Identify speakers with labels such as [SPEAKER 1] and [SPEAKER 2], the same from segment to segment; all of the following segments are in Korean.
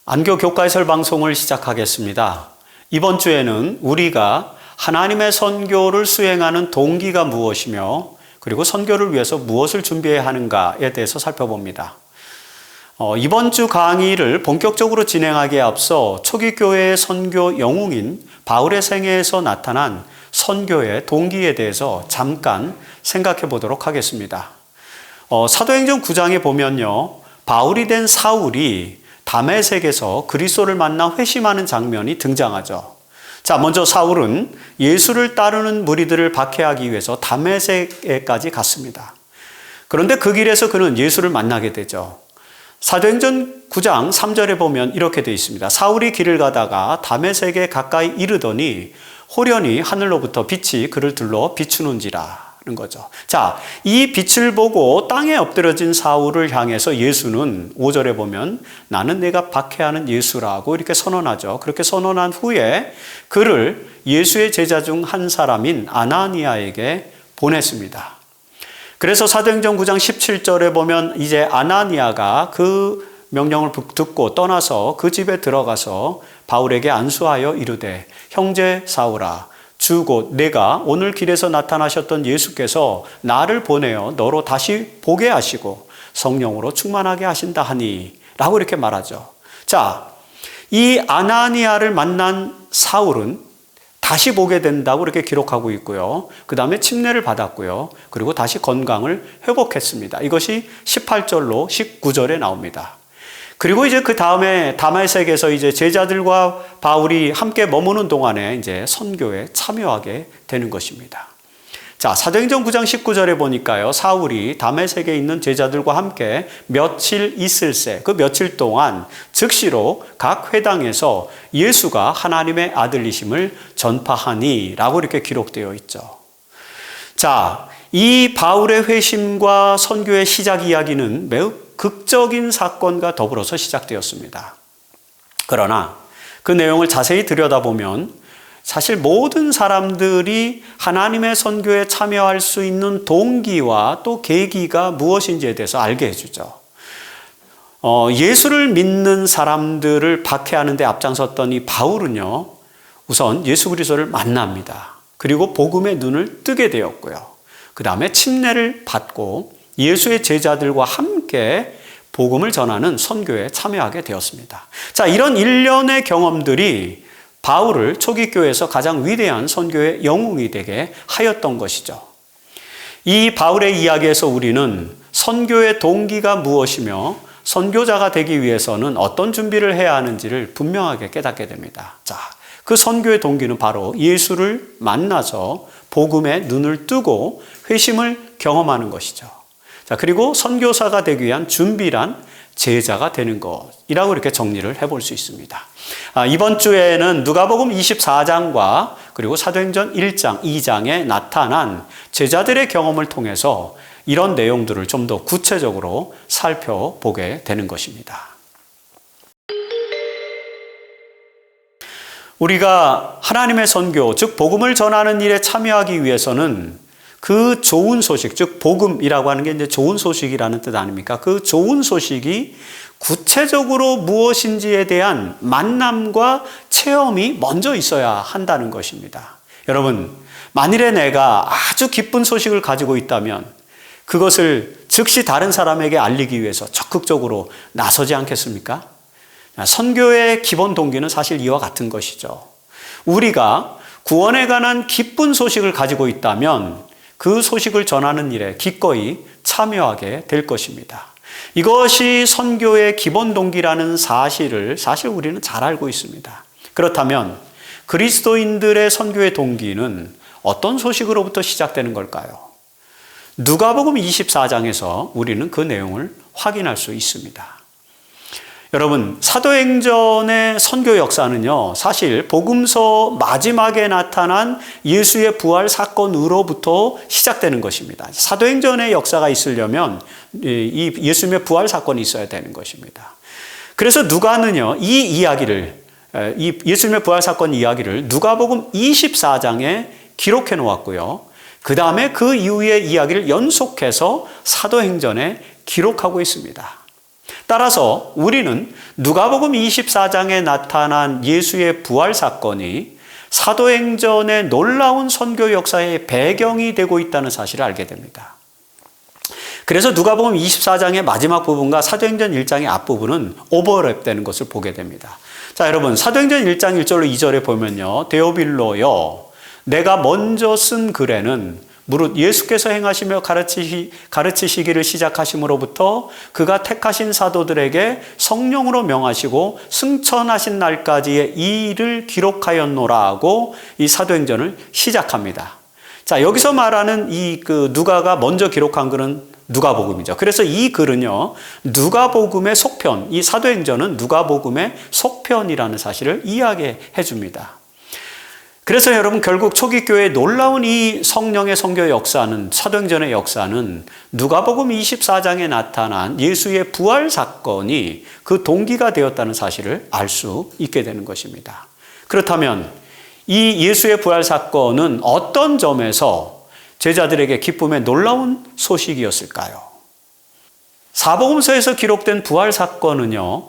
[SPEAKER 1] 안교 교과해설 방송을 시작하겠습니다. 이번 주에는 우리가 하나님의 선교를 수행하는 동기가 무엇이며 그리고 선교를 위해서 무엇을 준비해야 하는가에 대해서 살펴봅니다. 이번 주 강의를 본격적으로 진행하기에 앞서 초기 교회의 선교 영웅인 바울의 생애에서 나타난 선교의 동기에 대해서 잠깐 생각해 보도록 하겠습니다. 사도행전 9장에 보면요, 바울이 된 사울이 다메섹에서 그리스도를 만나 회심하는 장면이 등장하죠. 자, 먼저 사울은 예수를 따르는 무리들을 박해하기 위해서 다메섹에까지 갔습니다. 그런데 그 길에서 그는 예수를 만나게 되죠. 사도행전 9장 3절에 보면 이렇게 되어 있습니다. 사울이 길을 가다가 다메섹에 가까이 이르더니 호련히 하늘로부터 빛이 그를 둘러 비추는지라. 거죠. 자, 이 빛을 보고 땅에 엎드려진 사울을 향해서 예수는 5절에 보면 나는 내가 박해하는 예수라고 이렇게 선언하죠. 그렇게 선언한 후에 그를 예수의 제자 중 한 사람인 아나니아에게 보냈습니다. 그래서 사도행전 9장 17절에 보면 이제 아나니아가 그 명령을 듣고 떠나서 그 집에 들어가서 바울에게 안수하여 이르되 형제 사울아 주 곧 내가 오늘 길에서 나타나셨던 예수께서 나를 보내어 너로 다시 보게 하시고 성령으로 충만하게 하신다 하니 라고 이렇게 말하죠. 자, 이 아나니아를 만난 사울은 다시 보게 된다고 이렇게 기록하고 있고요. 그 다음에 침례를 받았고요. 그리고 다시 건강을 회복했습니다. 이것이 18절로 19절에 나옵니다. 그리고 이제 그 다음에 다메섹에서 이제 제자들과 바울이 함께 머무는 동안에 이제 선교에 참여하게 되는 것입니다. 자, 사도행전 9장 19절에 보니까요, 사울이 다메섹에 있는 제자들과 함께 며칠 있을새, 그 며칠 동안 즉시로 각 회당에서 예수가 하나님의 아들이심을 전파하니 라고 이렇게 기록되어 있죠. 자, 이 바울의 회심과 선교의 시작 이야기는 매우 극적인 사건과 더불어서 시작되었습니다. 그러나 그 내용을 자세히 들여다보면 사실 모든 사람들이 하나님의 선교에 참여할 수 있는 동기와 또 계기가 무엇인지에 대해서 알게 해주죠. 예수를 믿는 사람들을 박해하는 데 앞장섰던 이 바울은요, 우선 예수 그리스도를 만납니다. 그리고 복음의 눈을 뜨게 되었고요. 그 다음에 침례를 받고 예수의 제자들과 함께 복음을 전하는 선교에 참여하게 되었습니다. 자, 이런 일련의 경험들이 바울을 초기 교회에서 가장 위대한 선교의 영웅이 되게 하였던 것이죠. 이 바울의 이야기에서 우리는 선교의 동기가 무엇이며 선교자가 되기 위해서는 어떤 준비를 해야 하는지를 분명하게 깨닫게 됩니다. 자, 그 선교의 동기는 바로 예수를 만나서 복음의 눈을 뜨고 회심을 경험하는 것이죠. 자, 그리고 선교사가 되기 위한 준비란 제자가 되는 것이라고 이렇게 정리를 해볼 수 있습니다. 이번 주에는 누가복음 24장과 그리고 사도행전 1장, 2장에 나타난 제자들의 경험을 통해서 이런 내용들을 좀 더 구체적으로 살펴보게 되는 것입니다. 우리가 하나님의 선교, 즉 복음을 전하는 일에 참여하기 위해서는 그 좋은 소식, 즉 복음이라고 하는 게 이제 좋은 소식이라는 뜻 아닙니까? 그 좋은 소식이 구체적으로 무엇인지에 대한 만남과 체험이 먼저 있어야 한다는 것입니다. 여러분, 만일에 내가 아주 기쁜 소식을 가지고 있다면 그것을 즉시 다른 사람에게 알리기 위해서 적극적으로 나서지 않겠습니까? 선교의 기본 동기는 사실 이와 같은 것이죠. 우리가 구원에 관한 기쁜 소식을 가지고 있다면 그 소식을 전하는 일에 기꺼이 참여하게 될 것입니다. 이것이 선교의 기본 동기라는 사실을 사실 우리는 잘 알고 있습니다. 그렇다면 그리스도인들의 선교의 동기는 어떤 소식으로부터 시작되는 걸까요? 누가복음 24장에서 우리는 그 내용을 확인할 수 있습니다. 여러분, 사도행전의 선교 역사는요, 사실 복음서 마지막에 나타난 예수의 부활 사건으로부터 시작되는 것입니다. 사도행전의 역사가 있으려면 이 예수님의 부활 사건이 있어야 되는 것입니다. 그래서 누가는요, 이 이야기를, 이 예수님의 부활 사건 이야기를 누가복음 24장에 기록해 놓았고요. 그 다음에 그 이후의 이야기를 연속해서 사도행전에 기록하고 있습니다. 따라서 우리는 누가복음 24장에 나타난 예수의 부활 사건이 사도행전의 놀라운 선교 역사의 배경이 되고 있다는 사실을 알게 됩니다. 그래서 누가복음 24장의 마지막 부분과 사도행전 1장의 앞부분은 오버랩되는 것을 보게 됩니다. 자, 여러분, 사도행전 1장 1절로 2절에 보면요, 데오빌로여, 내가 먼저 쓴 글에는 무릇 예수께서 행하시며 가르치시기를 시작하심으로부터 그가 택하신 사도들에게 성령으로 명하시고 승천하신 날까지의 이 일을 기록하였노라 하고 이 사도행전을 시작합니다. 자, 여기서 말하는 누가가 먼저 기록한 글은 누가복음이죠. 그래서 이 글은요, 누가복음의 속편, 이 사도행전은 누가복음의 속편이라는 사실을 이야기해 줍니다. 그래서 여러분, 결국 초기 교회의 놀라운 이 성령의 선교 역사는, 사도행전의 역사는 누가복음 24장에 나타난 예수의 부활 사건이 그 동기가 되었다는 사실을 알 수 있게 되는 것입니다. 그렇다면 이 예수의 부활 사건은 어떤 점에서 제자들에게 기쁨의 놀라운 소식이었을까요? 사복음서에서 기록된 부활 사건은요,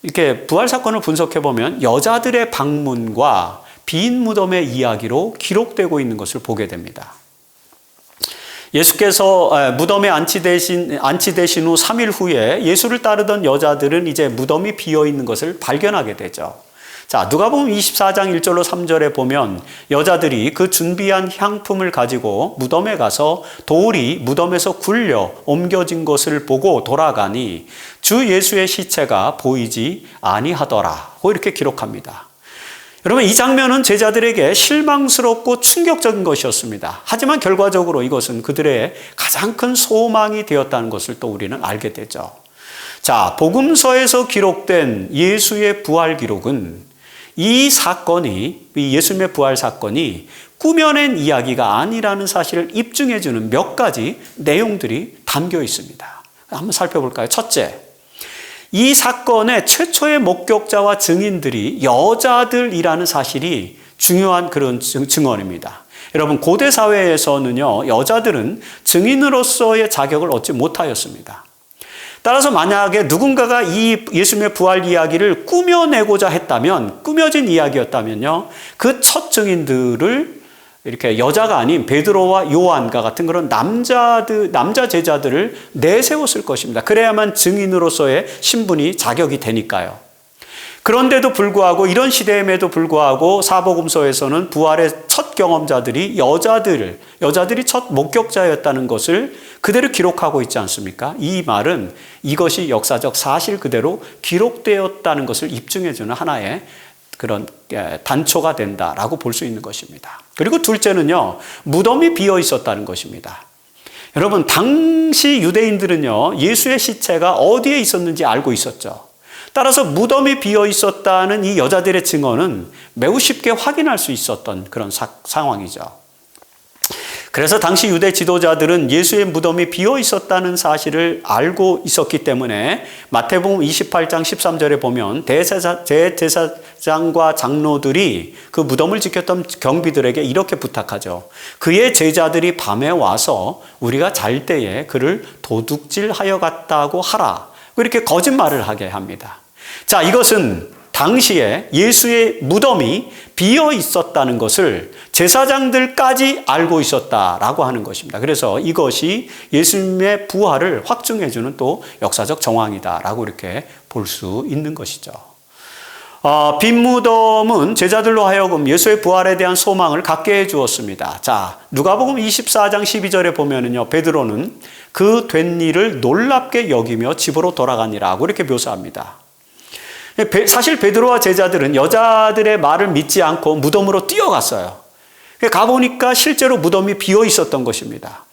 [SPEAKER 1] 이렇게 부활 사건을 분석해 보면 여자들의 방문과 빈 무덤의 이야기로 기록되고 있는 것을 보게 됩니다. 예수께서 무덤에 안치되신 후 3일 후에 예수를 따르던 여자들은 이제 무덤이 비어 있는 것을 발견하게 되죠. 자, 누가복음 24장 1절로 3절에 보면 여자들이 그 준비한 향품을 가지고 무덤에 가서 돌이 무덤에서 굴려 옮겨진 것을 보고 돌아가니 주 예수의 시체가 보이지 아니하더라. 이렇게 기록합니다. 여러분, 이 장면은 제자들에게 실망스럽고 충격적인 것이었습니다. 하지만 결과적으로 이것은 그들의 가장 큰 소망이 되었다는 것을 또 우리는 알게 되죠. 자, 복음서에서 기록된 예수의 부활 기록은 이 사건이, 이 예수님의 부활 사건이 꾸며낸 이야기가 아니라는 사실을 입증해주는 몇 가지 내용들이 담겨 있습니다. 한번 살펴볼까요? 첫째, 이 사건의 최초의 목격자와 증인들이 여자들이라는 사실이 중요한 그런 증언입니다. 여러분, 고대 사회에서는요, 여자들은 증인으로서의 자격을 얻지 못하였습니다. 따라서 만약에 누군가가 이 예수님의 부활 이야기를 꾸며내고자 했다면, 꾸며진 이야기였다면요, 그 첫 증인들을 이렇게 여자가 아닌 베드로와 요한과 같은 그런 남자 제자들을 내세웠을 것입니다. 그래야만 증인으로서의 신분이 자격이 되니까요. 그런데도 불구하고, 이런 시대임에도 불구하고 사복음서에서는 부활의 첫 경험자들이 여자들이 첫 목격자였다는 것을 그대로 기록하고 있지 않습니까? 이 말은 이것이 역사적 사실 그대로 기록되었다는 것을 입증해주는 하나의 그런 단초가 된다라고 볼 수 있는 것입니다. 그리고 둘째는요, 무덤이 비어 있었다는 것입니다. 여러분, 당시 유대인들은요, 예수의 시체가 어디에 있었는지 알고 있었죠. 따라서 무덤이 비어 있었다는 이 여자들의 증언은 매우 쉽게 확인할 수 있었던 그런 상황이죠. 그래서 당시 유대 지도자들은 예수의 무덤이 비어 있었다는 사실을 알고 있었기 때문에 마태복음 28장 13절에 보면 대제사장과 장로들이 그 무덤을 지켰던 경비들에게 이렇게 부탁하죠. 그의 제자들이 밤에 와서 우리가 잘 때에 그를 도둑질하여 갔다고 하라. 이렇게 거짓말을 하게 합니다. 자, 이것은 당시에 예수의 무덤이 비어 있었다는 것을 제사장들까지 알고 있었다라고 하는 것입니다. 그래서 이것이 예수님의 부활을 확증해주는 또 역사적 정황이다라고 이렇게 볼 수 있는 것이죠. 빈 무덤은 제자들로 하여금 예수의 부활에 대한 소망을 갖게 해주었습니다. 자, 누가복음 24장 12절에 보면은요, 베드로는 그 된 일을 놀랍게 여기며 집으로 돌아가니라고 이렇게 묘사합니다. 사실 베드로와 제자들은 여자들의 말을 믿지 않고 무덤으로 뛰어갔어요. 가보니까 실제로 무덤이 비어 있었던 것입니다.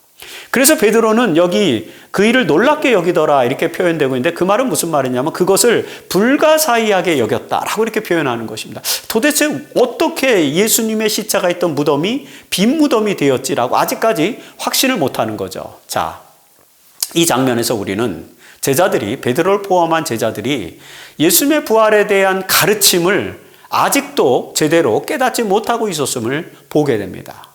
[SPEAKER 1] 그래서 베드로는 여기 그 일을 놀랍게 여기더라 이렇게 표현되고 있는데, 그 말은 무슨 말이냐면 그것을 불가사의하게 여겼다라고 이렇게 표현하는 것입니다. 도대체 어떻게 예수님의 시체가 있던 무덤이 빈 무덤이 되었지라고 아직까지 확신을 못하는 거죠. 자, 이 장면에서 우리는 제자들이, 베드로를 포함한 제자들이 예수님의 부활에 대한 가르침을 아직도 제대로 깨닫지 못하고 있었음을 보게 됩니다.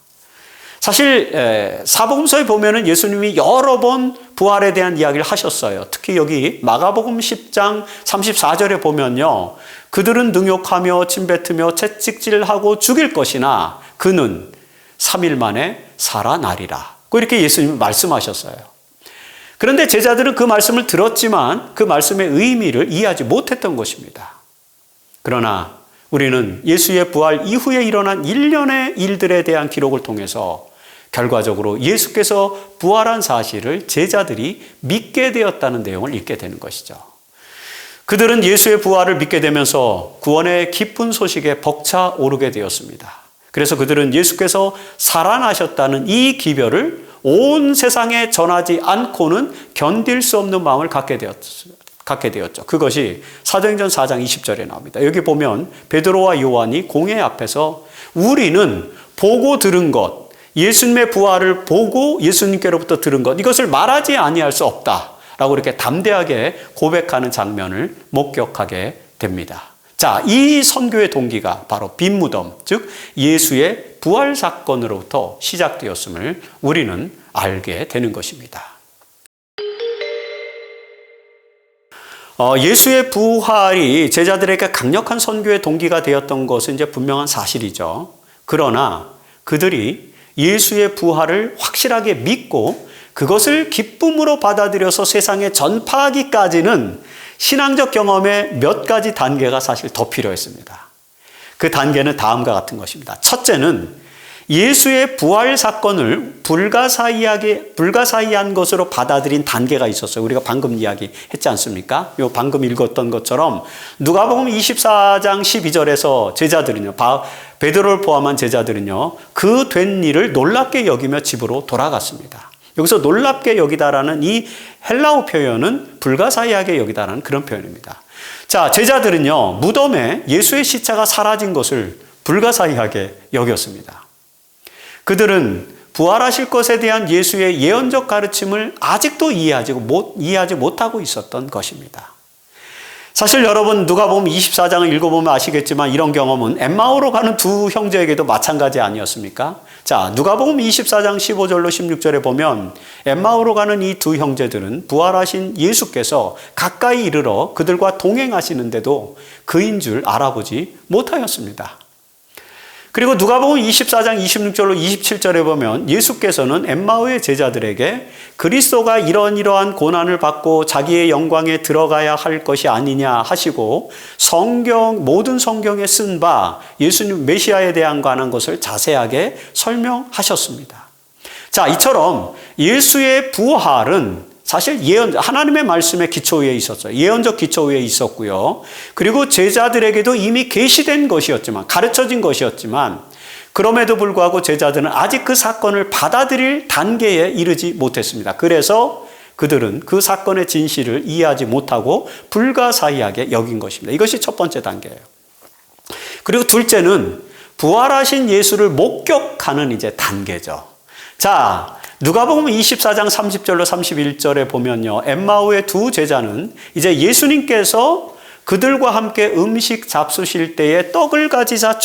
[SPEAKER 1] 사실 사복음서에 보면은 예수님이 여러 번 부활에 대한 이야기를 하셨어요. 특히 여기 마가복음 10장 34절에 보면요. 그들은 능욕하며 침뱉으며 채찍질하고 죽일 것이나 그는 3일 만에 살아나리라. 이렇게 예수님이 말씀하셨어요. 그런데 제자들은 그 말씀을 들었지만 그 말씀의 의미를 이해하지 못했던 것입니다. 그러나 우리는 예수의 부활 이후에 일어난 일련의 일들에 대한 기록을 통해서 결과적으로 예수께서 부활한 사실을 제자들이 믿게 되었다는 내용을 읽게 되는 것이죠. 그들은 예수의 부활을 믿게 되면서 구원의 기쁜 소식에 벅차 오르게 되었습니다. 그래서 그들은 예수께서 살아나셨다는 이 기별을 온 세상에 전하지 않고는 견딜 수 없는 마음을 갖게 되었죠. 그것이 사도행전 4장 20절에 나옵니다. 여기 보면 베드로와 요한이 공회 앞에서 우리는 보고 들은 것, 예수님의 부활을 보고 예수님께로부터 들은 것, 이것을 말하지 아니할 수 없다라고 이렇게 담대하게 고백하는 장면을 목격하게 됩니다. 자, 이 선교의 동기가 바로 빈 무덤, 즉 예수의 부활 사건으로부터 시작되었음을 우리는 알게 되는 것입니다. 예수의 부활이 제자들에게 강력한 선교의 동기가 되었던 것은 이제 분명한 사실이죠. 그러나 그들이 예수의 부활을 확실하게 믿고 그것을 기쁨으로 받아들여서 세상에 전파하기까지는 신앙적 경험의 몇 가지 단계가 사실 더 필요했습니다. 그 단계는 다음과 같은 것입니다. 첫째는 예수의 부활 사건을 불가사의한 것으로 받아들인 단계가 있었어요. 우리가 방금 이야기했지 않습니까? 요 방금 읽었던 것처럼 누가복음 24장 12절에서 제자들은요, 베드로를 포함한 제자들은요, 그 된 일을 놀랍게 여기며 집으로 돌아갔습니다. 여기서 놀랍게 여기다라는 이 헬라어 표현은 불가사의하게 여기다라는 그런 표현입니다. 자, 제자들은요, 무덤에 예수의 시체가 사라진 것을 불가사의하게 여겼습니다. 그들은 부활하실 것에 대한 예수의 예언적 가르침을 아직도 이해하지 못하고 있었던 것입니다. 사실 여러분 누가복음 24장을 읽어보면 아시겠지만 이런 경험은 엠마오로 가는 두 형제에게도 마찬가지 아니었습니까? 자, 누가복음 24장 15절로 16절에 보면 엠마오로 가는 이 두 형제들은 부활하신 예수께서 가까이 이르러 그들과 동행하시는데도 그인 줄 알아보지 못하였습니다. 그리고 누가복음 24장 26절로 27절에 보면 예수께서는 엠마오의 제자들에게 그리스도가 이러한 고난을 받고 자기의 영광에 들어가야 할 것이 아니냐 하시고 모든 성경에 쓴 바 예수님 메시아에 관한 것을 자세하게 설명하셨습니다. 자, 이처럼 예수의 부활은 사실 하나님의 말씀의 기초 위에 있었어요. 예언적 기초 위에 있었고요. 그리고 제자들에게도 이미 계시된 것이었지만, 가르쳐진 것이었지만, 그럼에도 불구하고 제자들은 아직 그 사건을 받아들일 단계에 이르지 못했습니다. 그래서 그들은 그 사건의 진실을 이해하지 못하고 불가사의하게 여긴 것입니다. 이것이 첫 번째 단계예요. 그리고 둘째는 부활하신 예수를 목격하는 이제 단계죠. 자, 누가복음 24장 30절로 31절에 보면요, 엠마오의 두 제자는 이제 예수님께서 그들과 함께 음식 잡수실 때에 떡을 가지사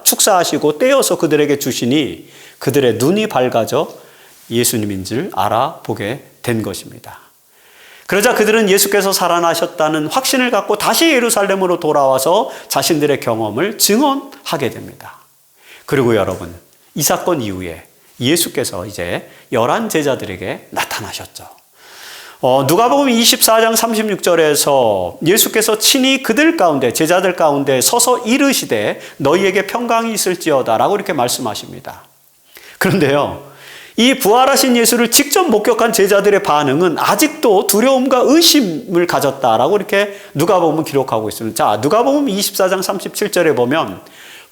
[SPEAKER 1] 축사하시고 떼어서 그들에게 주시니 그들의 눈이 밝아져 예수님인 줄 알아보게 된 것입니다. 그러자 그들은 예수께서 살아나셨다는 확신을 갖고 다시 예루살렘으로 돌아와서 자신들의 경험을 증언하게 됩니다. 그리고 여러분, 이 사건 이후에 예수께서 이제 11 제자들에게 나타나셨죠. 누가복음 24장 36절에서 예수께서 친히 그들 가운데, 제자들 가운데 서서 이르시되 너희에게 평강이 있을지어다 라고 이렇게 말씀하십니다. 그런데요, 이 부활하신 예수를 직접 목격한 제자들의 반응은 아직도 두려움과 의심을 가졌다라고 이렇게 누가복음은 기록하고 있습니다. 자, 누가복음 24장 37절에 보면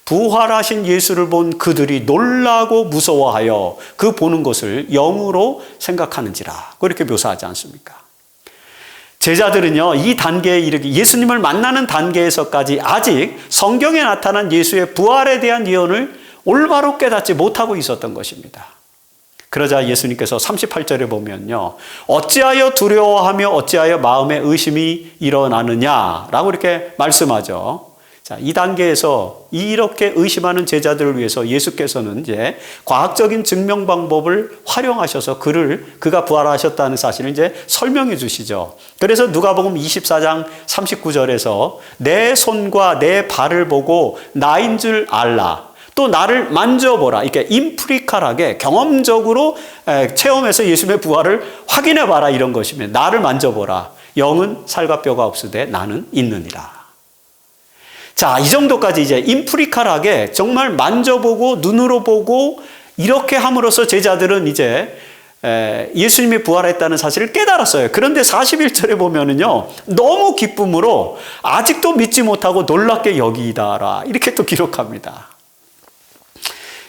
[SPEAKER 1] 부활하신 예수를 본 그들이 놀라고 무서워하여 그 보는 것을 영으로 생각하는지라 그렇게 묘사하지 않습니까? 제자들은요, 이 단계에 이르기, 예수님을 만나는 단계에서까지 아직 성경에 나타난 예수의 부활에 대한 예언을 올바로 깨닫지 못하고 있었던 것입니다. 그러자 예수님께서 38절에 보면요, 어찌하여 두려워하며 어찌하여 마음에 의심이 일어나느냐라고 이렇게 말씀하죠. 자, 이 단계에서 이렇게 의심하는 제자들을 위해서 예수께서는 이제 과학적인 증명 방법을 활용하셔서 그가 부활하셨다는 사실을 이제 설명해 주시죠. 그래서 누가복음 24장 39절에서 내 손과 내 발을 보고 나인 줄 알라. 또 나를 만져보라. 이렇게 임프리칼하게 경험적으로 체험해서 예수님의 부활을 확인해 봐라. 이런 것이면 나를 만져보라. 영은 살과 뼈가 없으되 나는 있느니라. 자, 이 정도까지 이제 임프리칼하게 정말 만져보고 눈으로 보고 이렇게 함으로써 제자들은 이제 예수님이 부활했다는 사실을 깨달았어요. 그런데 41절에 보면은요, 너무 기쁨으로 아직도 믿지 못하고 놀랍게 여기다라. 이렇게 또 기록합니다.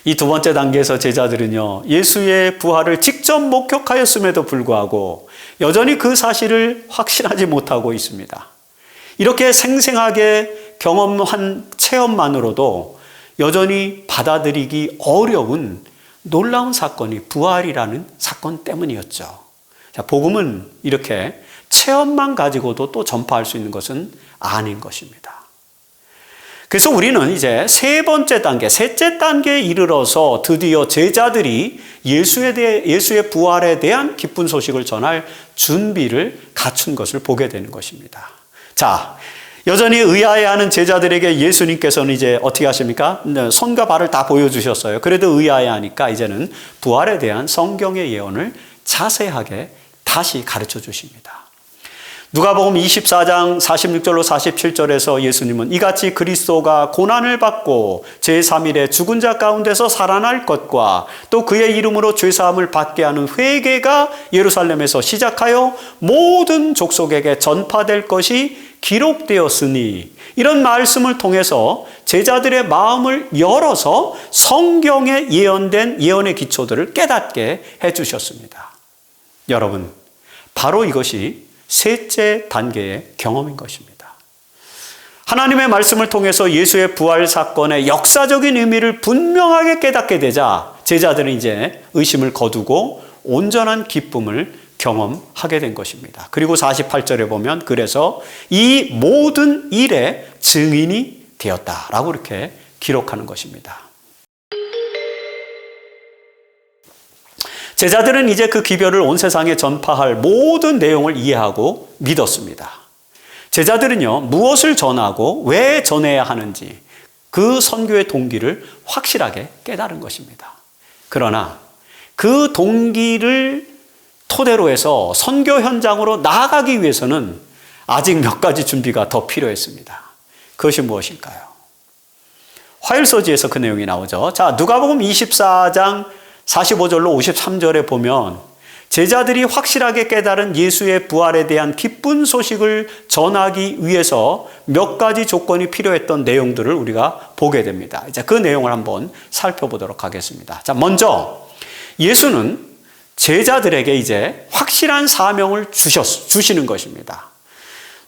[SPEAKER 1] 이 두 번째 단계에서 제자들은요, 예수의 부활을 직접 목격하였음에도 불구하고 여전히 그 사실을 확신하지 못하고 있습니다. 이렇게 생생하게 경험한 체험만으로도 여전히 받아들이기 어려운 놀라운 사건이 부활이라는 사건 때문이었죠. 자, 복음은 이렇게 체험만 가지고도 또 전파할 수 있는 것은 아닌 것입니다. 그래서 우리는 이제 셋째 단계에 이르러서 드디어 제자들이 예수의 부활에 대한 기쁜 소식을 전할 준비를 갖춘 것을 보게 되는 것입니다. 자, 여전히 의아해하는 제자들에게 예수님께서는 이제 어떻게 하십니까? 손과 발을 다 보여주셨어요. 그래도 의아해하니까 이제는 부활에 대한 성경의 예언을 자세하게 다시 가르쳐 주십니다. 누가복음 24장 46절로 47절에서 예수님은 이같이 그리스도가 고난을 받고 제3일에 죽은 자 가운데서 살아날 것과 또 그의 이름으로 죄사함을 받게 하는 회개가 예루살렘에서 시작하여 모든 족속에게 전파될 것이 기록되었으니, 이런 말씀을 통해서 제자들의 마음을 열어서 성경에 예언된 예언의 기초들을 깨닫게 해주셨습니다. 여러분, 바로 이것이 셋째 단계의 경험인 것입니다. 하나님의 말씀을 통해서 예수의 부활 사건의 역사적인 의미를 분명하게 깨닫게 되자 제자들은 이제 의심을 거두고 온전한 기쁨을 경험하게 된 것입니다. 그리고 48절에 보면 그래서 이 모든 일의 증인이 되었다라고 이렇게 기록하는 것입니다. 제자들은 이제 그 기별을 온 세상에 전파할 모든 내용을 이해하고 믿었습니다. 제자들은요, 무엇을 전하고 왜 전해야 하는지 그 선교의 동기를 확실하게 깨달은 것입니다. 그러나 그 동기를 토대로 해서 선교 현장으로 나아가기 위해서는 아직 몇 가지 준비가 더 필요했습니다. 그것이 무엇일까요? 화일서지에서 그 내용이 나오죠. 자, 누가복음 24장 45절로 53절에 보면 제자들이 확실하게 깨달은 예수의 부활에 대한 기쁜 소식을 전하기 위해서 몇 가지 조건이 필요했던 내용들을 우리가 보게 됩니다. 이제 그 내용을 한번 살펴보도록 하겠습니다. 자, 먼저 예수는 제자들에게 이제 확실한 사명을 주시는 것입니다.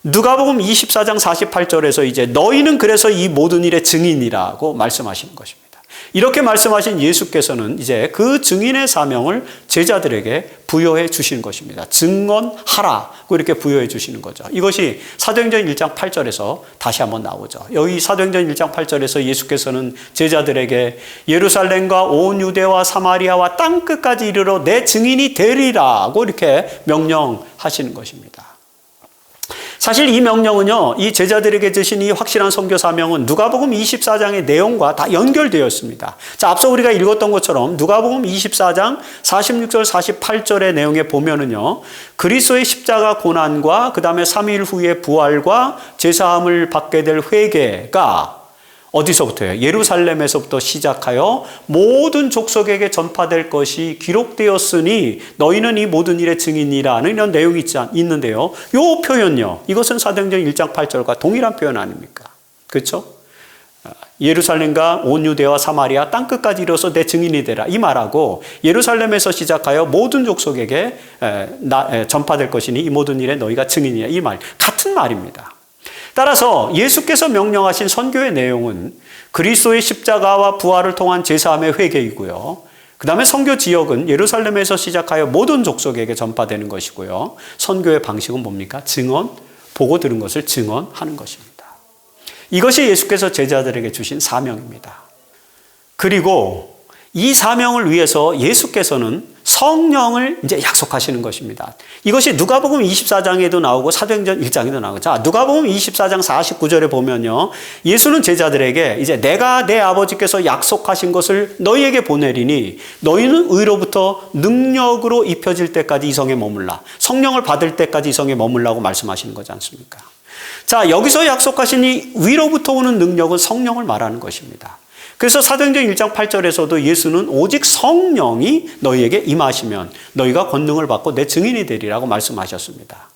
[SPEAKER 1] 누가복음 24장 48절에서 이제 너희는 그래서 이 모든 일의 증인이라고 말씀하시는 것입니다. 이렇게 말씀하신 예수께서는 이제 그 증인의 사명을 제자들에게 부여해 주신 것입니다. 증언하라고 이렇게 부여해 주시는 거죠. 이것이 사도행전 1장 8절에서 다시 한번 나오죠. 여기 사도행전 1장 8절에서 예수께서는 제자들에게 예루살렘과 온 유대와 사마리아와 땅끝까지 이르러 내 증인이 되리라고 이렇게 명령하시는 것입니다. 사실 이 명령은요, 이 제자들에게 주신 이 확실한 선교 사명은 누가복음 24장의 내용과 다 연결되어 있습니다. 자, 앞서 우리가 읽었던 것처럼 누가복음 24장 46절 48절의 내용에 보면은요, 그리스도의 십자가 고난과 그 다음에 3일 후의 부활과 제사함을 받게 될 회개가 어디서부터요? 예루살렘에서부터 시작하여 모든 족속에게 전파될 것이 기록되었으니 너희는 이 모든 일의 증인이라는 이런 내용이 있는데요. 이 표현요, 이것은 사도행전 1장 8절과 동일한 표현 아닙니까? 그렇죠? 예루살렘과 온 유대와 사마리아 땅끝까지 이르러서 내 증인이 되라, 이 말하고 예루살렘에서 시작하여 모든 족속에게 전파될 것이니 이 모든 일에 너희가 증인이야, 이 말 같은 말입니다. 따라서 예수께서 명령하신 선교의 내용은 그리스도의 십자가와 부활을 통한 제사함의 회개이고요. 그 다음에 선교 지역은 예루살렘에서 시작하여 모든 족속에게 전파되는 것이고요. 선교의 방식은 뭡니까? 증언, 보고 들은 것을 증언하는 것입니다. 이것이 예수께서 제자들에게 주신 사명입니다. 그리고 이 사명을 위해서 예수께서는 성령을 이제 약속하시는 것입니다. 이것이 누가복음 24장에도 나오고 사도행전 1장에도 나오고, 자, 누가복음 24장 49절에 보면요, 예수는 제자들에게 이제 내가 내 아버지께서 약속하신 것을 너희에게 보내리니 너희는 의로부터 능력으로 입혀질 때까지 이 성에 머물라. 성령을 받을 때까지 이 성에 머물라고 말씀하시는 거지 않습니까? 자, 여기서 약속하신 이 위로부터 오는 능력은 성령을 말하는 것입니다. 그래서 사도행전 1장 8절에서도 예수는 오직 성령이 너희에게 임하시면 너희가 권능을 받고 내 증인이 되리라고 말씀하셨습니다.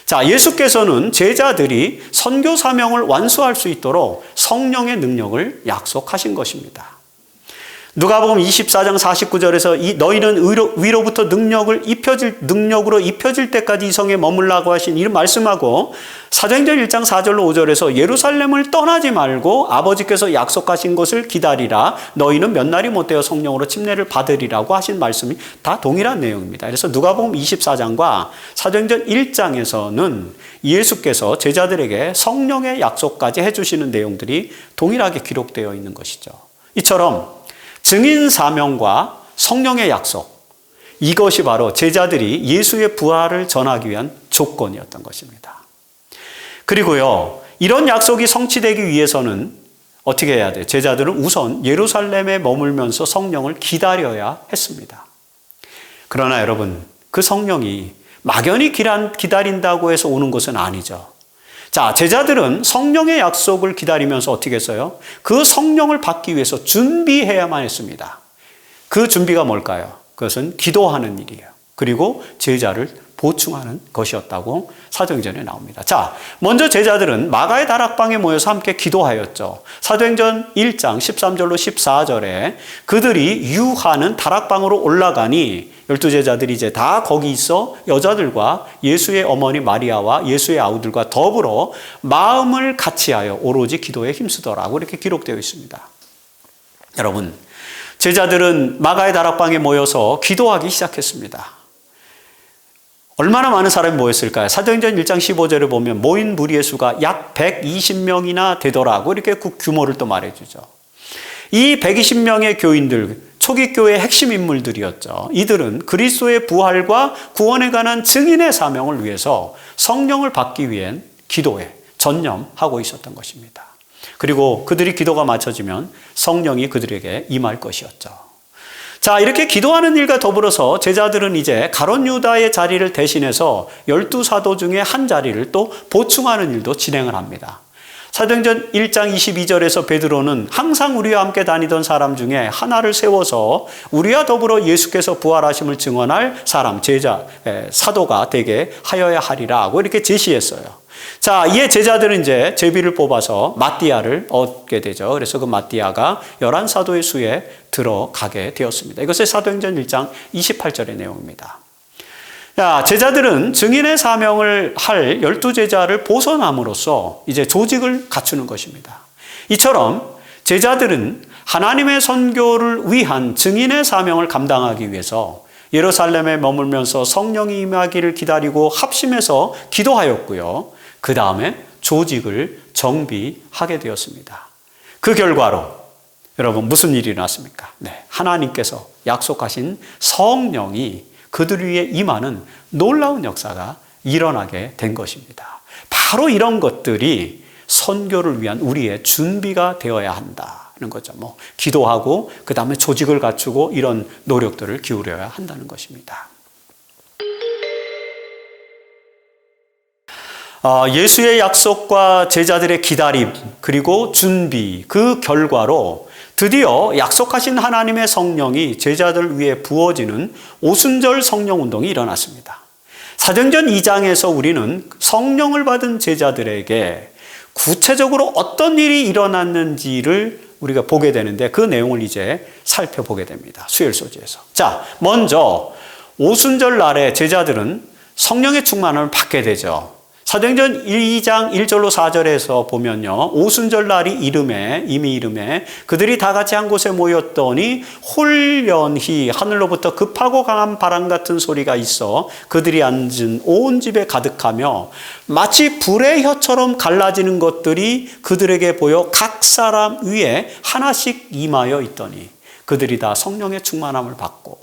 [SPEAKER 1] 자, 예수께서는 제자들이 선교 사명을 완수할 수 있도록 성령의 능력을 약속하신 것입니다. 누가복음 24장 49절에서 너희는 위로부터 능력으로 입혀질 때까지 이 성에 머물라고 하신 이 말씀하고, 사도행전 1장 4절로 5절에서 예루살렘을 떠나지 말고 아버지께서 약속하신 것을 기다리라. 너희는 몇 날이 못되어 성령으로 침례를 받으리라고 하신 말씀이 다 동일한 내용입니다. 그래서 누가복음 24장과 사도행전 1장에서는 예수께서 제자들에게 성령의 약속까지 해주시는 내용들이 동일하게 기록되어 있는 것이죠. 이처럼 증인 사명과 성령의 약속, 이것이 바로 제자들이 예수의 부활을 전하기 위한 조건이었던 것입니다. 그리고요, 이런 약속이 성취되기 위해서는 어떻게 해야 돼요? 제자들은 우선 예루살렘에 머물면서 성령을 기다려야 했습니다. 그러나 여러분, 그 성령이 막연히 기다린다고 해서 오는 것은 아니죠. 자, 제자들은 성령의 약속을 기다리면서 어떻게 했어요? 그 성령을 받기 위해서 준비해야만 했습니다. 그 준비가 뭘까요? 그것은 기도하는 일이에요. 그리고 제자를 보충하는 것이었다고 사도행전에 나옵니다. 자, 먼저 제자들은 마가의 다락방에 모여서 함께 기도하였죠. 사도행전 1장 13절로 14절에 그들이 유하는 다락방으로 올라가니 12제자들이 이제 다 거기 있어 여자들과 예수의 어머니 마리아와 예수의 아우들과 더불어 마음을 같이하여 오로지 기도에 힘쓰더라고 이렇게 기록되어 있습니다. 여러분, 제자들은 마가의 다락방에 모여서 기도하기 시작했습니다. 얼마나 많은 사람이 모였을까요? 사도행전 1장 15절에 보면 모인 무리의 수가 약 120명이나 되더라고 이렇게 그 규모를 또 말해주죠. 이 120명의 교인들, 초기 교회의 핵심 인물들이었죠. 이들은 그리스도의 부활과 구원에 관한 증인의 사명을 위해서 성령을 받기 위한 기도에 전념하고 있었던 것입니다. 그리고 그들이 기도가 맞춰지면 성령이 그들에게 임할 것이었죠. 자, 이렇게 기도하는 일과 더불어서 제자들은 이제 가룟 유다의 자리를 대신해서 12사도 중에 한 자리를 또 보충하는 일도 진행을 합니다. 사도행전 1장 22절에서 베드로는 항상 우리와 함께 다니던 사람 중에 하나를 세워서 우리와 더불어 예수께서 부활하심을 증언할 사람, 제자, 사도가 되게 하여야 하리라고 이렇게 제시했어요. 자, 이에 제자들은 이제 제비를 뽑아서 마띠아를 얻게 되죠. 그래서 그 마띠아가 11사도의 수에 들어가게 되었습니다. 이것이 사도행전 1장 28절의 내용입니다. 자, 제자들은 증인의 사명을 할 12제자를 보선함으로써 이제 조직을 갖추는 것입니다. 이처럼 제자들은 하나님의 선교를 위한 증인의 사명을 감당하기 위해서 예루살렘에 머물면서 성령이 임하기를 기다리고 합심해서 기도하였고요. 그 다음에 조직을 정비하게 되었습니다. 그 결과로 여러분 무슨 일이 일어났습니까? 네, 하나님께서 약속하신 성령이 그들 위에 임하는 놀라운 역사가 일어나게 된 것입니다. 바로 이런 것들이 선교를 위한 우리의 준비가 되어야 한다는 거죠. 기도하고 그 다음에 조직을 갖추고 이런 노력들을 기울여야 한다는 것입니다. 예수의 약속과 제자들의 기다림 그리고 준비, 그 결과로 드디어 약속하신 하나님의 성령이 제자들 위해 부어지는 오순절 성령운동이 일어났습니다. 사도행전 2장에서 우리는 성령을 받은 제자들에게 구체적으로 어떤 일이 일어났는지를 우리가 보게 되는데 그 내용을 이제 살펴보게 됩니다. 수요일소지에서. 자, 먼저 오순절 날에 제자들은 성령의 충만을 받게 되죠. 사도행전 2장 1절로 4절에서 보면요, 오순절 날이 이미 이름에 그들이 다 같이 한 곳에 모였더니 홀연히 하늘로부터 급하고 강한 바람 같은 소리가 있어 그들이 앉은 온 집에 가득하며 마치 불의 혀처럼 갈라지는 것들이 그들에게 보여 각 사람 위에 하나씩 임하여 있더니 그들이 다 성령의 충만함을 받고.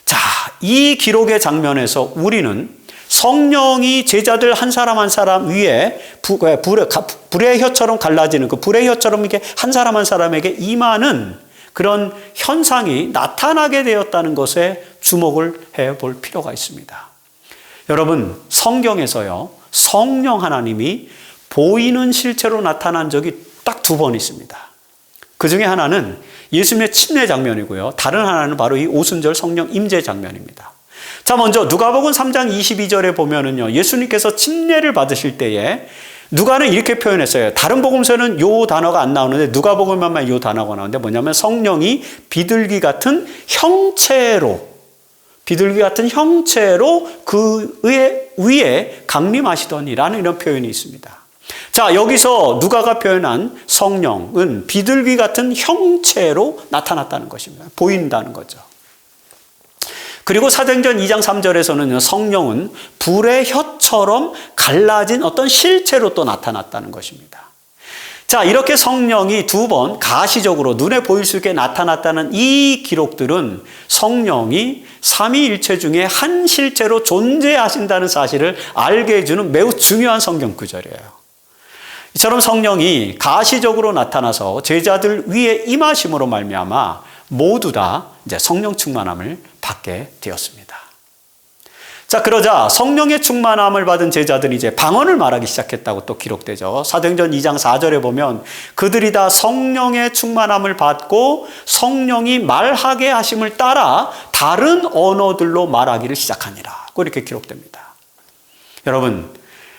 [SPEAKER 1] 자, 이 기록의 장면에서 우리는 성령이 제자들 한 사람 위에 불의 혀처럼 갈라지는 그 불의 혀처럼 이렇게 한 사람에게 임하는 그런 현상이 나타나게 되었다는 것에 주목을 해볼 필요가 있습니다. 여러분, 성경에서요, 성령 하나님이 보이는 실체로 나타난 적이 딱 2번 있습니다. 그 중에 하나는 예수님의 침례 장면이고요. 다른 하나는 바로 이 오순절 성령 임재 장면입니다. 자, 먼저 누가복음 3장 22절에 보면은요, 예수님께서 침례를 받으실 때에 누가는 이렇게 표현했어요. 다른 복음서는 요 단어가 안 나오는데 누가복음에만 요 단어가 나오는데 뭐냐면 성령이 비둘기 같은 형체로 그 위에 강림하시더니라는 이런 표현이 있습니다. 자, 여기서 누가가 표현한 성령은 비둘기 같은 형체로 나타났다는 것입니다. 보인다는 거죠. 그리고 사도행전 2장 3절에서는 성령은 불의 혀처럼 갈라진 어떤 실체로 또 나타났다는 것입니다. 자, 이렇게 성령이 2번 가시적으로 눈에 보일 수 있게 나타났다는 이 기록들은 성령이 삼위일체 중에 한 실체로 존재하신다는 사실을 알게 해주는 매우 중요한 성경 구절이에요. 이처럼 성령이 가시적으로 나타나서 제자들 위에 임하심으로 말미암아 모두 다 이제 성령 충만함을 받게 되었습니다. 자, 그러자 성령의 충만함을 받은 제자들이 이제 방언을 말하기 시작했다고 또 기록되죠. 사도행전 2장 4절에 보면 그들이 다 성령의 충만함을 받고 성령이 말하게 하심을 따라 다른 언어들로 말하기를 시작하니라. 이렇게 기록됩니다. 여러분,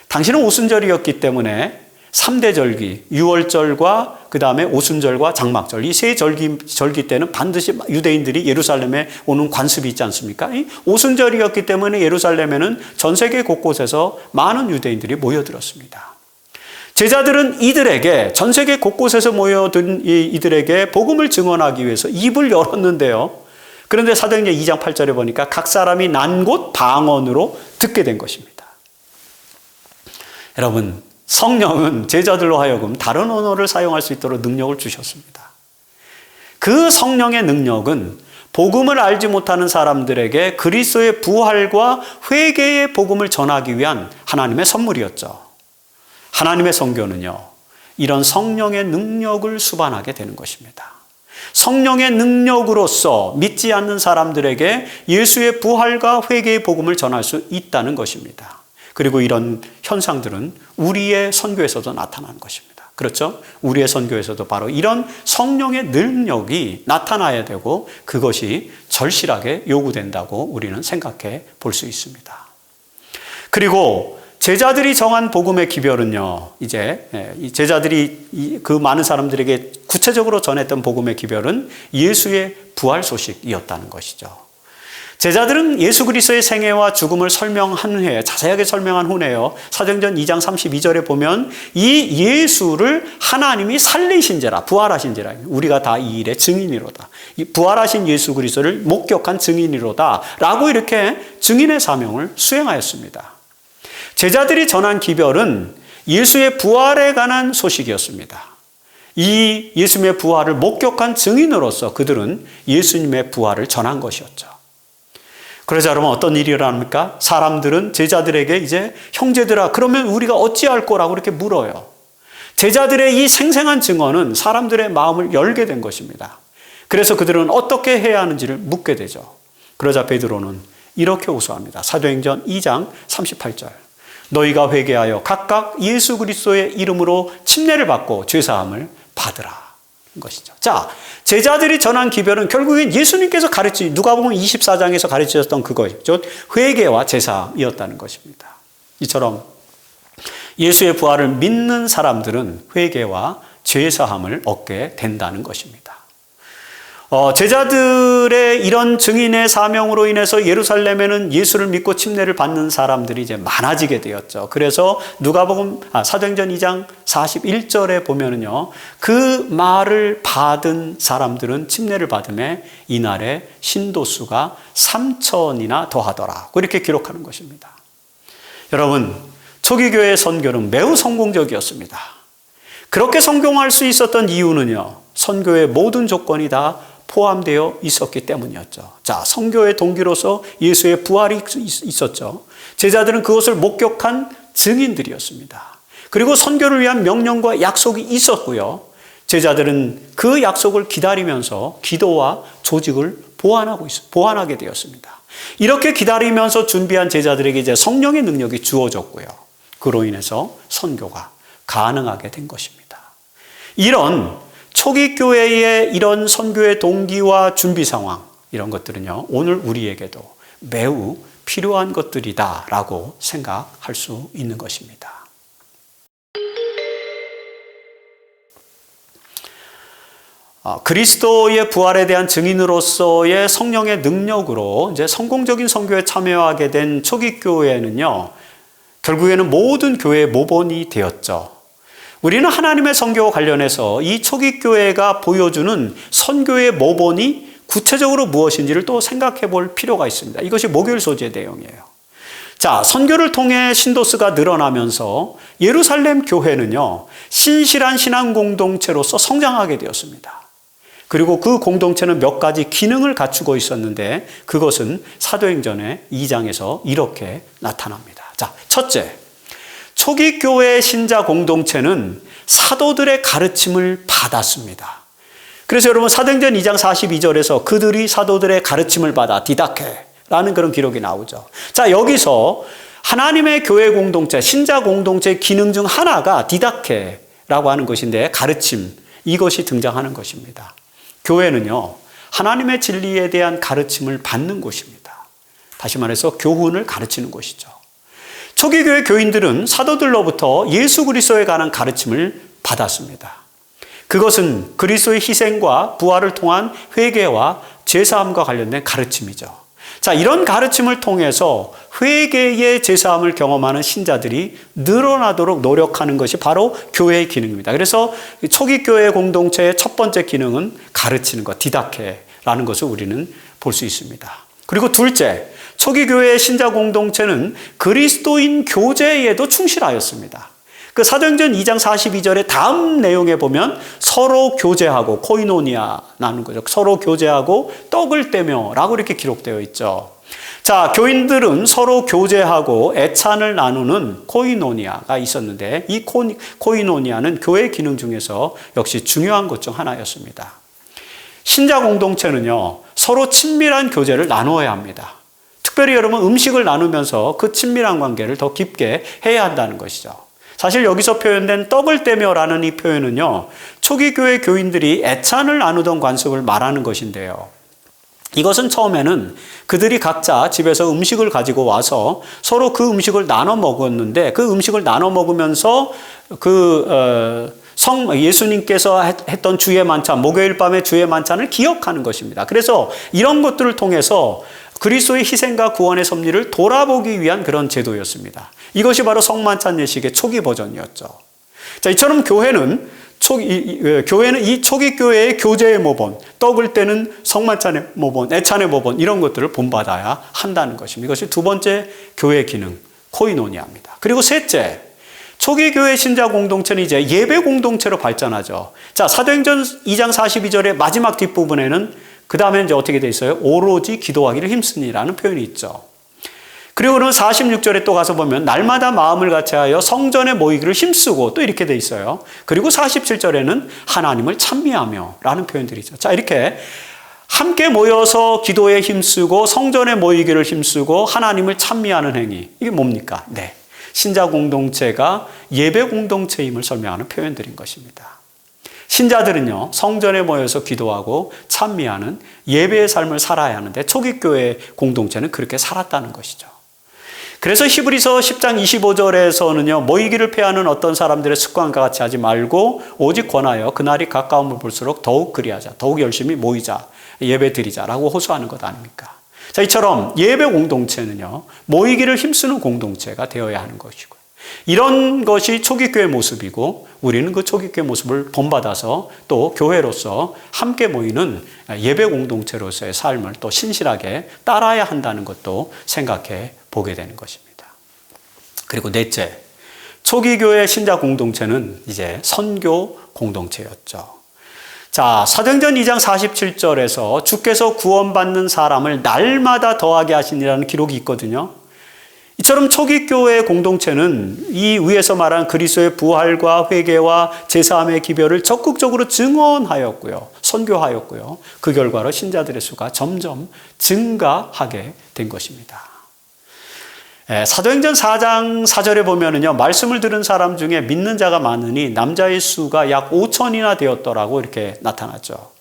[SPEAKER 1] 당신은 오순절이었기 때문에 3대 절기, 유월절과 그 다음에 오순절과 장막절, 이 세 절기 때는 반드시 유대인들이 예루살렘에 오는 관습이 있지 않습니까? 오순절이었기 때문에 예루살렘에는 전 세계 곳곳에서 많은 유대인들이 모여들었습니다. 제자들은 이들에게, 전 세계 곳곳에서 모여든 이들에게 복음을 증언하기 위해서 입을 열었는데요. 그런데 사도행전 2장 8절에 보니까 각 사람이 난 곳 방언으로 듣게 된 것입니다. 여러분, 성령은 제자들로 하여금 다른 언어를 사용할 수 있도록 능력을 주셨습니다. 그 성령의 능력은 복음을 알지 못하는 사람들에게 그리스도의 부활과 회개의 복음을 전하기 위한 하나님의 선물이었죠. 하나님의 선교는요, 이런 성령의 능력을 수반하게 되는 것입니다. 성령의 능력으로서 믿지 않는 사람들에게 예수의 부활과 회개의 복음을 전할 수 있다는 것입니다. 그리고 이런 현상들은 우리의 선교에서도 나타나는 것입니다. 그렇죠? 우리의 선교에서도 바로 이런 성령의 능력이 나타나야 되고 그것이 절실하게 요구된다고 우리는 생각해 볼 수 있습니다. 그리고 제자들이 정한 복음의 기별은요, 이제 제자들이 그 많은 사람들에게 구체적으로 전했던 복음의 기별은 예수의 부활 소식이었다는 것이죠. 제자들은 예수 그리스도의 생애와 죽음을 자세하게 설명한 후에요. 사도행전 2장 32절에 보면 이 예수를 하나님이 살리신 자라, 부활하신 자라, 우리가 다 이 일의 증인이로다. 이 부활하신 예수 그리스도를 목격한 증인이로다. 라고 이렇게 증인의 사명을 수행하였습니다. 제자들이 전한 기별은 예수의 부활에 관한 소식이었습니다. 이 예수님의 부활을 목격한 증인으로서 그들은 예수님의 부활을 전한 것이었죠. 그러자 여러분 어떤 일이 일어납니까? 사람들은 제자들에게 이제 형제들아 그러면 우리가 어찌할 거라고 이렇게 물어요. 제자들의 이 생생한 증언은 사람들의 마음을 열게 된 것입니다. 그래서 그들은 어떻게 해야 하는지를 묻게 되죠. 그러자 베드로는 이렇게 호소합니다. 사도행전 2장 38절. 너희가 회개하여 각각 예수 그리스도의 이름으로 침례를 받고 죄사함을 받으라. 것이죠. 자, 제자들이 전한 기별은 결국엔 예수님께서 누가복음 24장에서 가르치셨던 그거였죠. 회개와 제사이었다는 것입니다. 이처럼 예수의 부활을 믿는 사람들은 회개와 제사함을 얻게 된다는 것입니다. 제자들의 이런 증인의 사명으로 인해서 예루살렘에는 예수를 믿고 침례를 받는 사람들이 이제 많아지게 되었죠. 그래서 사도행전 2장 41절에 보면은요, 그 말을 받은 사람들은 침례를 받음에 이날에 신도수가 3,000이나 더하더라. 이렇게 기록하는 것입니다. 여러분, 초기 교회의 선교는 매우 성공적이었습니다. 그렇게 성공할 수 있었던 이유는요, 선교의 모든 조건이 다 포함되어 있었기 때문이었죠. 자, 선교의 동기로서 예수의 부활이 있었죠. 제자들은 그것을 목격한 증인들이었습니다. 그리고 선교를 위한 명령과 약속이 있었고요. 제자들은 그 약속을 기다리면서 기도와 조직을 보완하게 되었습니다. 이렇게 기다리면서 준비한 제자들에게 이제 성령의 능력이 주어졌고요. 그로 인해서 선교가 가능하게 된 것입니다. 이런 초기 교회의 이런 선교의 동기와 준비 상황, 이런 것들은요, 오늘 우리에게도 매우 필요한 것들이다라고 생각할 수 있는 것입니다. 그리스도의 부활에 대한 증인으로서의 성령의 능력으로 이제 성공적인 선교에 참여하게 된 초기 교회는요, 결국에는 모든 교회의 모본이 되었죠. 우리는 하나님의 선교와 관련해서 이 초기 교회가 보여주는 선교의 모본이 구체적으로 무엇인지를 또 생각해 볼 필요가 있습니다. 이것이 목요일 소재의 내용이에요. 자, 선교를 통해 신도수가 늘어나면서 예루살렘 교회는요, 신실한 신앙 공동체로서 성장하게 되었습니다. 그리고 그 공동체는 몇 가지 기능을 갖추고 있었는데 그것은 사도행전의 2장에서 이렇게 나타납니다. 자, 첫째, 초기 교회의 신자 공동체는 사도들의 가르침을 받았습니다. 그래서 여러분, 사도행전 2장 42절에서 그들이 사도들의 가르침을 받아 디다케라는 그런 기록이 나오죠. 자, 여기서 하나님의 교회 공동체, 신자 공동체의 기능 중 하나가 디다케라고 하는 것인데, 가르침, 이것이 등장하는 것입니다. 교회는요, 하나님의 진리에 대한 가르침을 받는 곳입니다. 다시 말해서 교훈을 가르치는 곳이죠. 초기 교회 교인들은 사도들로부터 예수 그리스도에 관한 가르침을 받았습니다. 그것은 그리스도의 희생과 부활을 통한 회개와 죄사함과 관련된 가르침이죠. 자, 이런 가르침을 통해서 회개의 죄사함을 경험하는 신자들이 늘어나도록 노력하는 것이 바로 교회의 기능입니다. 그래서 초기 교회 공동체의 첫 번째 기능은 가르치는 것, 디다케라는 것을 우리는 볼 수 있습니다. 그리고 둘째, 초기 교회의 신자 공동체는 그리스도인 교제에도 충실하였습니다. 그 사도행전 2장 42절의 다음 내용에 보면 서로 교제하고, 코이노니아라는 거죠. 서로 교제하고 떡을 떼며 라고 이렇게 기록되어 있죠. 자, 교인들은 서로 교제하고 애찬을 나누는 코이노니아가 있었는데, 이 코이노니아는 교회 기능 중에서 역시 중요한 것 중 하나였습니다. 신자 공동체는요, 서로 친밀한 교제를 나누어야 합니다. 특별히 여러분, 음식을 나누면서 그 친밀한 관계를 더 깊게 해야 한다는 것이죠. 사실 여기서 표현된 떡을 떼며라는 이 표현은요, 초기 교회 교인들이 애찬을 나누던 관습을 말하는 것인데요. 이것은 처음에는 그들이 각자 집에서 음식을 가지고 와서 서로 그 음식을 나눠 먹었는데, 그 음식을 나눠 먹으면서 예수님께서 했던 주의 만찬, 목요일 밤의 주의 만찬을 기억하는 것입니다. 그래서 이런 것들을 통해서 그리스도의 희생과 구원의 섭리를 돌아보기 위한 그런 제도였습니다. 이것이 바로 성만찬 예식의 초기 버전이었죠. 자, 이처럼 교회는 이 초기 교회의 교제의 모본, 떡을 떼는 성만찬의 모본, 애찬의 모본, 이런 것들을 본받아야 한다는 것입니다. 이것이 두 번째 교회 기능, 코이노니아입니다. 그리고 셋째, 초기 교회 신자 공동체는 이제 예배 공동체로 발전하죠. 자, 사도행전 2장 42절의 마지막 뒷부분에는 그 다음에 이제 어떻게 돼 있어요? 오로지 기도하기를 힘쓰니라는 표현이 있죠. 그리고 그러면 46절에 또 가서 보면 날마다 마음을 같이하여 성전에 모이기를 힘쓰고, 또 이렇게 돼 있어요. 그리고 47절에는 하나님을 찬미하며 라는 표현들이 있죠. 자, 이렇게 함께 모여서 기도에 힘쓰고 성전에 모이기를 힘쓰고 하나님을 찬미하는 행위, 이게 뭡니까? 네, 신자 공동체가 예배 공동체임을 설명하는 표현들인 것입니다. 신자들은요, 성전에 모여서 기도하고 찬미하는 예배의 삶을 살아야 하는데 초기 교회 공동체는 그렇게 살았다는 것이죠. 그래서 히브리서 10장 25절에서는요, 모이기를 패하는 어떤 사람들의 습관과 같이 하지 말고 오직 권하여 그날이 가까움을 볼수록 더욱 그리하자, 더욱 열심히 모이자 예배 드리자라고 호소하는 것 아닙니까? 자, 이처럼 예배 공동체는요, 모이기를 힘쓰는 공동체가 되어야 하는 것이고요. 이런 것이 초기교회 모습이고 우리는 그 초기교회 모습을 본받아서 또 교회로서 함께 모이는 예배 공동체로서의 삶을 또 신실하게 따라야 한다는 것도 생각해 보게 되는 것입니다. 그리고 넷째, 초기교회 신자 공동체는 이제 선교 공동체였죠. 자, 사도행전 2장 47절에서 주께서 구원받는 사람을 날마다 더하게 하시니라는 기록이 있거든요. 이처럼 초기 교회 공동체는 이 위에서 말한 그리스도의 부활과 회개와 제사함의 기별을 적극적으로 증언하였고요. 선교하였고요. 그 결과로 신자들의 수가 점점 증가하게 된 것입니다. 사도행전 4장 4절에 보면은요, 말씀을 들은 사람 중에 믿는 자가 많으니 남자의 수가 약 5천이나 되었더라고 이렇게 나타났죠.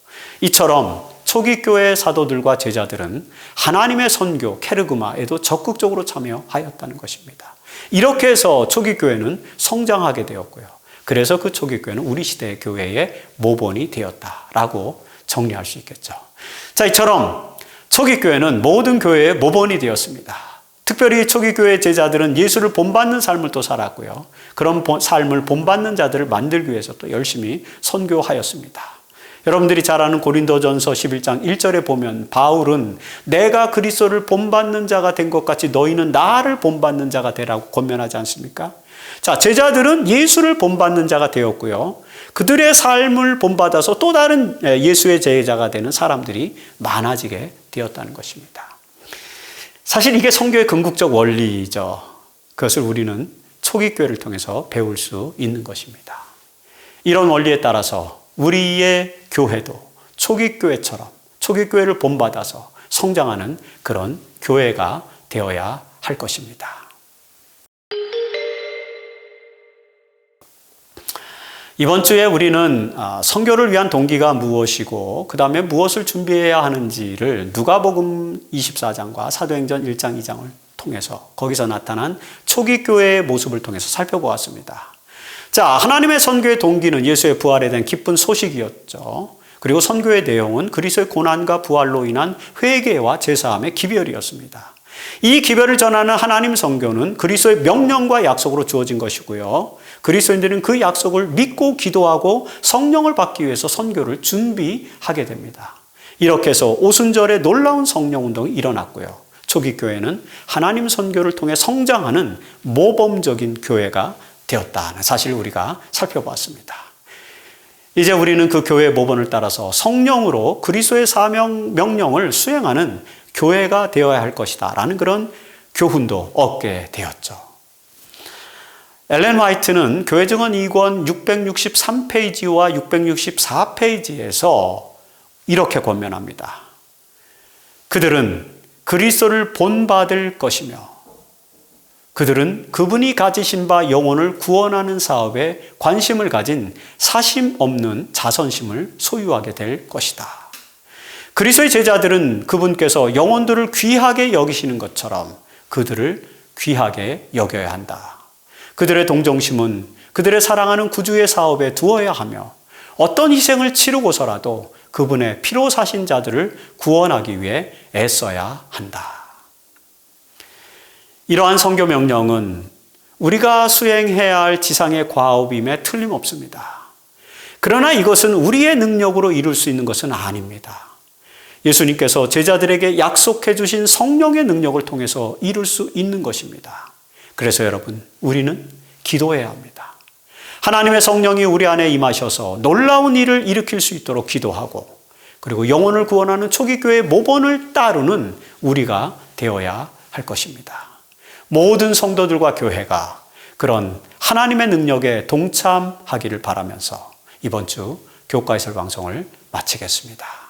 [SPEAKER 1] 이처럼 초기 교회 사도들과 제자들은 하나님의 선교 케르그마에도 적극적으로 참여하였다는 것입니다. 이렇게 해서 초기 교회는 성장하게 되었고요. 그래서 그 초기 교회는 우리 시대의 교회의 모본이 되었다라고 정리할 수 있겠죠. 자, 이처럼 초기 교회는 모든 교회의 모본이 되었습니다. 특별히 초기 교회 제자들은 예수를 본받는 삶을 또 살았고요. 그런 삶을 본받는 자들을 만들기 위해서 또 열심히 선교하였습니다. 여러분들이 잘 아는 고린도전서 11장 1절에 보면 바울은 내가 그리스도를 본받는 자가 된 것 같이 너희는 나를 본받는 자가 되라고 권면하지 않습니까? 자, 제자들은 예수를 본받는 자가 되었고요. 그들의 삶을 본받아서 또 다른 예수의 제자가 되는 사람들이 많아지게 되었다는 것입니다. 사실 이게 선교의 궁극적 원리죠. 그것을 우리는 초기 교회를 통해서 배울 수 있는 것입니다. 이런 원리에 따라서 우리의 교회도 초기 교회처럼 초기 교회를 본받아서 성장하는 그런 교회가 되어야 할 것입니다. 이번 주에 우리는 선교를 위한 동기가 무엇이고 그 다음에 무엇을 준비해야 하는지를 누가복음 24장과 사도행전 1장 2장을 통해서 거기서 나타난 초기 교회의 모습을 통해서 살펴보았습니다. 자, 하나님의 선교의 동기는 예수의 부활에 대한 기쁜 소식이었죠. 그리고 선교의 내용은 그리스도의 고난과 부활로 인한 회개와 제사함의 기별이었습니다. 이 기별을 전하는 하나님 선교는 그리스도의 명령과 약속으로 주어진 것이고요. 그리스도인들은 그 약속을 믿고 기도하고 성령을 받기 위해서 선교를 준비하게 됩니다. 이렇게 해서 오순절에 놀라운 성령 운동이 일어났고요. 초기 교회는 하나님 선교를 통해 성장하는 모범적인 교회가 되었다는 사실을 우리가 살펴봤습니다. 이제 우리는 그 교회의 모본을 따라서 성령으로 그리스도의 사명 명령을 수행하는 교회가 되어야 할 것이다 라는 그런 교훈도 얻게 되었죠. 엘렌 화이트는 교회 증언 2권 663페이지와 664페이지에서 이렇게 권면합니다. 그들은 그리스도를 본받을 것이며 그들은 그분이 가지신 바 영혼을 구원하는 사업에 관심을 가진 사심 없는 자선심을 소유하게 될 것이다. 그리스도의 제자들은 그분께서 영혼들을 귀하게 여기시는 것처럼 그들을 귀하게 여겨야 한다. 그들의 동정심은 그들의 사랑하는 구주의 사업에 두어야 하며 어떤 희생을 치르고서라도 그분의 피로 사신 자들을 구원하기 위해 애써야 한다. 이러한 선교 명령은 우리가 수행해야 할 지상의 과업임에 틀림없습니다. 그러나 이것은 우리의 능력으로 이룰 수 있는 것은 아닙니다. 예수님께서 제자들에게 약속해 주신 성령의 능력을 통해서 이룰 수 있는 것입니다. 그래서 여러분, 우리는 기도해야 합니다. 하나님의 성령이 우리 안에 임하셔서 놀라운 일을 일으킬 수 있도록 기도하고 그리고 영혼을 구원하는 초기 교회의 모본을 따르는 우리가 되어야 할 것입니다. 모든 성도들과 교회가 그런 하나님의 능력에 동참하기를 바라면서 이번 주 교과해설 방송을 마치겠습니다.